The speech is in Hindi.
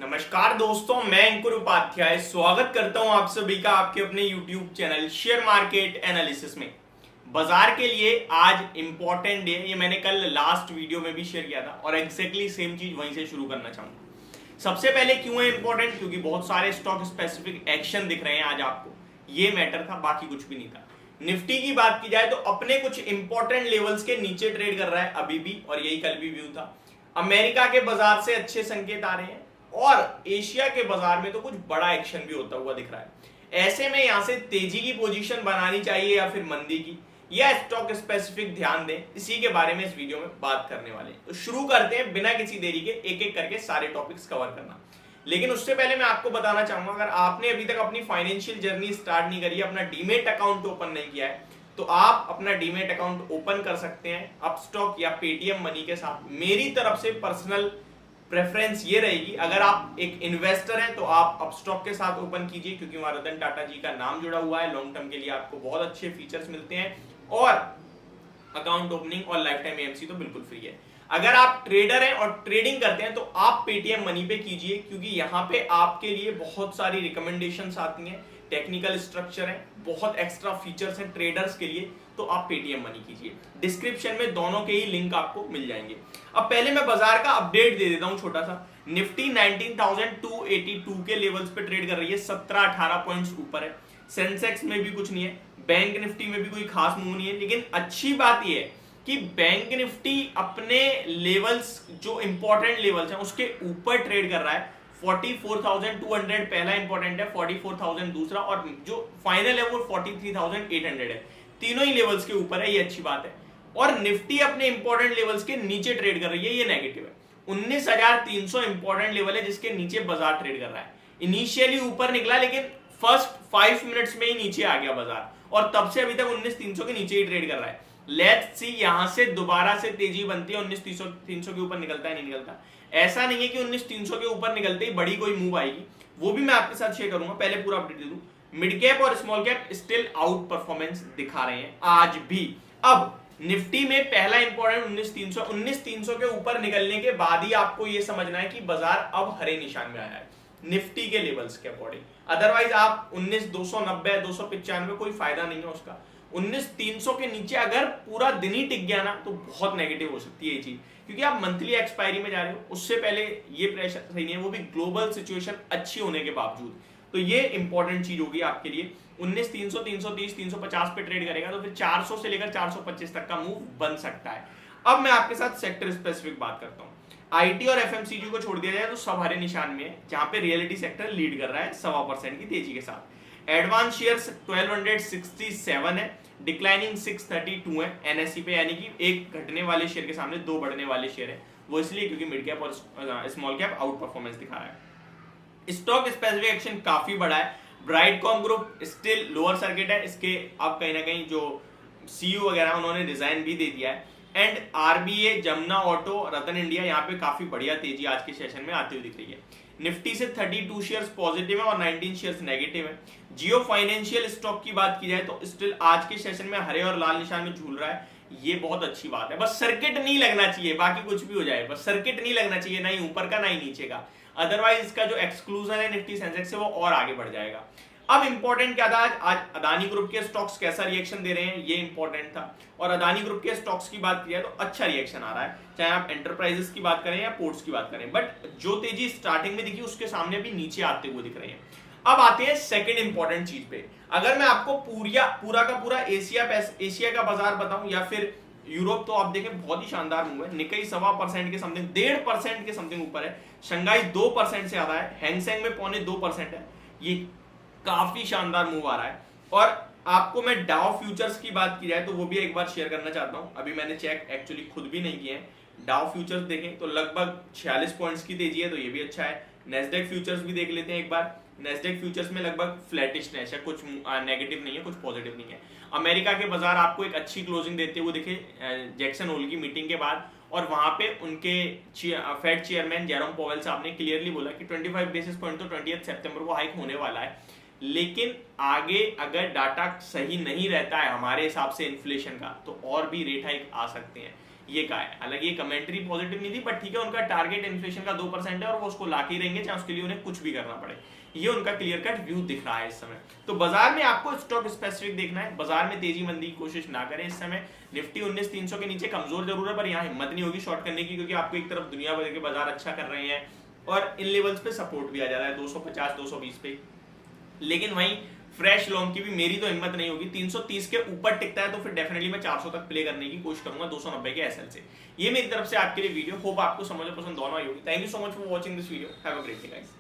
नमस्कार दोस्तों, मैं अंकुर उपाध्याय स्वागत करता हूं आप सभी का आपके अपने YouTube channel share market analysis में। बाजार के लिए आज इंपॉर्टेंट डे, ये मैंने कल लास्ट वीडियो में भी शेयर किया था और एग्जैक्टली सेम चीज वहीं से शुरू करना चाहूंगा। सबसे पहले क्यों है इंपॉर्टेंट, क्योंकि बहुत सारे स्टॉक स्पेसिफिक एक्शन दिख रहे हैं आज आपको, ये मैटर था, बाकी कुछ भी नहीं था। निफ्टी की बात की जाए तो अपने कुछ इंपॉर्टेंट लेवल्स के नीचे ट्रेड कर रहा है अभी भी, और यही कल भी व्यू था। अमेरिका के बाजार से अच्छे संकेत आ रहे हैं और एशिया के बाजार में तो कुछ बड़ा एक्शन भी होता हुआ दिख रहा है। ऐसे में यहां से तेजी की पोजीशन बनानी चाहिए या फिर मंदी की, या स्टॉक स्पेसिफिक ध्यान दें, इसी के बारे में इस वीडियो में बात करने वाले हैं। तो शुरू करते हैं बिना किसी देरी के, एक एक करके सारे टॉपिक्स कवर करना। लेकिन उससे पहले मैं आपको बताना चाहूंगा, अगर आपने अभी तक अपनी फाइनेंशियल जर्नी स्टार्ट नहीं करी, अपना डीमेट अकाउंट ओपन नहीं किया है, तो आप अपना डीमेट अकाउंट ओपन कर सकते हैं अपस्टॉक या पेटीएम मनी के साथ। मेरी तरफ से पर्सनल प्रेफरेंस ये रहेगी, अगर आप एक इन्वेस्टर हैं तो आप अपस्टॉक के साथ ओपन कीजिए, क्योंकि वहां रतन टाटा जी का नाम जुड़ा हुआ है। लॉन्ग टर्म के लिए आपको बहुत अच्छे फीचर्स मिलते हैं और अकाउंट ओपनिंग और लाइफ टाइम एएमसी तो बिल्कुल फ्री है। अगर आप ट्रेडर हैं और ट्रेडिंग करते हैं तो आप पेटीएम मनी पे कीजिए, क्योंकि यहाँ पे आपके लिए बहुत सारी रिकमेंडेशंस आती हैं, टेक्निकल स्ट्रक्चर है, बहुत एक्स्ट्रा फीचर्स हैं ट्रेडर्स के लिए, तो आप पेटीएम मनी कीजिए। डिस्क्रिप्शन में दोनों के ही लिंक आपको मिल जाएंगे। अब पहले मैं बाजार का अपडेट दे देता हूं छोटा सा। निफ्टी 19,282 के लेवल्स पे ट्रेड कर रही है, 17-18 पॉइंट्स ऊपर है। सेंसेक्स में भी कुछ नहीं है, बैंक निफ्टी में भी कोई खास मूव नहीं है। लेकिन अच्छी बात यह है कि बैंक निफ्टी अपने लेवल्स, जो इंपॉर्टेंट लेवल्स हैं, उसके ऊपर ट्रेड कर रहा है। 44,200 पहला इंपॉर्टेंट है, 44,000 दूसरा, और जो फाइनल है वो 43,800 है। तीनों ही लेवल्स के ऊपर है, ये अच्छी बात है। और निफ्टी अपने इंपॉर्टेंट लेवल्स के नीचे ट्रेड कर रही है, ये नेगेटिव है। 19,300 इंपॉर्टेंट लेवल है जिसके नीचे बाजार ट्रेड कर रहा है। इनिशियली ऊपर निकला, लेकिन फर्स्ट 5 मिनट्स में ही नीचे आ गया बाजार, और तब से अभी तक 19,300 के नीचे ही ट्रेड कर रहा है। लेट्स सी यहां से दोबारा से तेजी बनती है, 19,300 के ऊपर निकलता है, नहीं निकलता। ऐसा नहीं है कि 19,300 के ऊपर निकलते ही बड़ी कोई मूव आएगी, वो भी मैं आपके साथ शेयर करूंगा। पहले पूरा अपडेट दे दूं। मिड कैप और small cap still out performance दिखा रहे हैं आज भी। अब निफ्टी में पहला इंपॉर्टेंट 19,300 के ऊपर निकलने के बाद ही आपको यह समझना है कि बाजार अब हरे निशान में आया है निफ्टी के लेवल्स के अकॉर्डिंग। अदरवाइज आप 19,290, 295, कोई फायदा नहीं है उसका। 19,300 के नीचे अगर पूरा दिन ही टिक गया ना, तो बहुत नेगेटिव हो सकती है ये चीज, क्योंकि आप मंथली एक्सपायरी में जा रहे हो। उससे पहले ये प्रेशर सही नहीं है, वो भी ग्लोबल सिचुएशन अच्छी होने के बावजूद। तो ये इंपॉर्टेंट चीज होगी आपके लिए। 19,300, 330, 350 पे ट्रेड करेगा तो फिर 400 से लेकर 425 तक का मूव बन सकता है। अब मैं आपके साथ सेक्टर स्पेसिफिक बात करता हूं। आईटी और एफएमसीजी को छोड़ दिया जाए तो सब हरे निशान में है, जहां पे रियलिटी सेक्टर लीड कर रहा है 1.25% की तेजी के साथ। एडवांस शेयर्स 1267 है, डिक्लाइनिंग 632 है एनएससी पे, यानी कि एक घटने वाले शेयर के सामने दो बढ़ने वाले शेयर है। वो इसलिए क्योंकि मिड कैप और स्मॉल कैप आउट परफॉर्मेंस दिखा रहा है। स्टॉक स्पेसिफिक एक्शन काफी बड़ा है। Brightcom group still lower circuit है, इसके अब कहीं ना कहीं जो सीईओ वगैरह उन्होंने रिजाइन भी दे दिया है। And RBA, Jamuna auto, Ratan India, यहाँ पे काफी बढ़िया तेजी आज के सेशन में आती हुई दिख रही है। निफ्टी से 32 शेयर्स पॉजिटिव है और 19 शेयर्स नेगेटिव है। जियो फाइनेंशियल स्टॉक की बात की जाए तो स्टिल आज के सेशन में हरे और लाल निशान में झूल रहा है, ये बहुत अच्छी बात है। बस सर्किट नहीं लगना चाहिए, बाकी कुछ भी हो जाए, बस सर्किट नहीं लगना चाहिए, ना ही ऊपर का ना ही नीचे का। अदरवाइज इसका जो एक्सक्लूजन है निफ्टी सेंसेक्स से, वो और आगे बढ़ जाएगा। अब इंपॉर्टेंट क्या था आज अदानी ग्रुप के स्टॉक्स कैसा रिएक्शन दे रहे हैं, ये इंपॉर्टेंट था। और अदानी ग्रुप के स्टॉक्स की बात की जाए तो अच्छा रिएक्शन आ रहा है, चाहे आप एंटरप्राइजेस की बात करें या पोर्ट्स की बात करें। बट जो तेजी स्टार्टिंग में दिखी उसके सामने भी नीचे आते हुए दिख रहे हैं। अब आते हैं सेकंड इंपॉर्टेंट चीज पे। अगर मैं आपको पूरा का पूरा एशिया का बाजार बताऊं या फिर यूरोप, तो आप देखें बहुत ही शानदार मूव है। निकाई 1.25% के समथिंग, 1.5% के समथिंग ऊपर है। शंघाई 2% से ज्यादा है। हैंगसेंग में 0.25% है। ये काफी शानदार मूव आ रहा है। और आपको मैं डाउ फ्यूचर्स की बात की जाए तो वो भी एक बार शेयर करना चाहता हूं। अभी मैंने चेक एक्चुअली खुद भी नहीं किए हैं। डाउ फ्यूचर्स देखें तो लगभग 46 पॉइंट्स की तेजी है, तो ये भी अच्छा है। नेस्डेक फ्यूचर्स भी देख लेते हैं एक बार। नेस्डेक फ्यूचर्स में लगभग फ्लैटिशनेस है, कुछ नेगेटिव नहीं है, कुछ पॉजिटिव नहीं है। अमेरिका के बाजार आपको एक अच्छी क्लोजिंग देते हुए दिखे जैक्सन होल की मीटिंग के बाद, और वहां पे उनके फेड चेयरमैन जेरोम पॉवेल साहब ने क्लियरली बोला कि 25 बेसिस पॉइंट तो 20 सितंबर को हाइक होने वाला है। लेकिन आगे अगर डाटा सही नहीं रहता है हमारे हिसाब से इन्फ्लेशन का, तो और भी रेट हाइक आ सकते हैं। ये कहा है। हालांकि ये कमेंट्री पॉजिटिव नहीं थी, बट ठीक है, उनका टारगेट इन्फ्लेशन का 2% है और वो उसको लाके ही रहेंगे, चाहे उसके लिए उन्हें कुछ भी करना पड़े। ये उनका क्लियर कट व्यू दिख रहा है इस समय। तो बाजार में आपको स्टॉक स्पेसिफिक देखना है, बाजार में तेजी मंदी की कोशिश ना करें इस समय। निफ्टी 19,300 के नीचे कमजोर जरूर है, पर यहाँ हिम्मत नहीं होगी शॉर्ट करने की, क्योंकि आपको एक तरफ दुनिया भर के बाजार अच्छा कर रहे हैं और इन लेवल्स पे सपोर्ट भी आ जा रहा है 250 220 पे। लेकिन वहीं फ्रेश लॉन्ग की भी मेरी तो हिम्मत नहीं होगी, 330 के ऊपर टिकता है तो फिर डेफिनेटली मैं 400 तक प्ले करने की कोशिश करूंगा 290 के एसएल से। ये मेरी तरफ से आपके लिए वीडियो, होप आपको समझ पसंद दोनों आई होगी। Thank you so much for watching this video, have a great day guys.